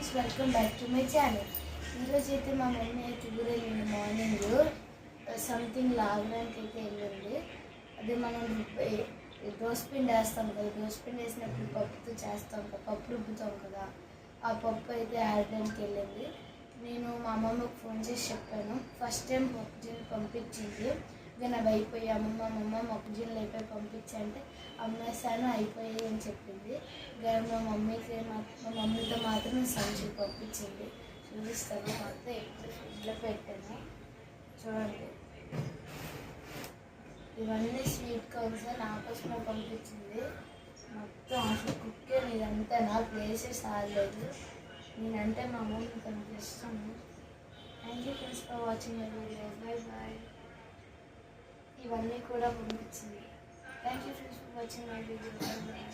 Friends, welcome back to my channel. ఈరోజు అయితే మా మమ్మీ అయితే ఊరేళ్ళింది. మార్నింగ్ సంథింగ్ లాగడానికి అయితే వెళ్ళింది. అదే మనం దోసపిండి వేస్తాం కదా, దోసపిండి వేసినప్పుడు పప్పుతో చేస్తాం కదా, పప్పు రుబ్బుతాం కదా, ఆ పప్పు అయితే ఆడడానికి వెళ్ళింది. నేను మా అమ్మమ్మకి ఫోన్ చేసి చెప్పాను. ఫస్ట్ టైం పప్పుజీలు పంపించింది. ఇక నావి అయిపోయి అమ్మమ్మ మొక్కజొన్నలు అయిపోయి పంపించంటే అమ్మేసాను, అయిపోయాయి అని చెప్పింది. ఇక మా మమ్మీతో మాత్రం సంచి పంపించింది. చూపిస్తాను. మొత్తం ఎప్పుడు ఫ్రిడ్జ్లో పెట్టాను చూడండి. ఇవన్నీ స్వీట్ కార్న్స్ నా కోసమే పంపించింది. మొత్తం అసలు కుక్కే ఇదంతా నా ప్లేసే సాగలేదు. నేనంటే మా అమ్మకి కొంచెం ఇష్టము. Thank you friends for watching my videos. Bye bye. ఇవన్నీ కూడా పంపించింది. Thank you friends for watching my videos. Bye bye.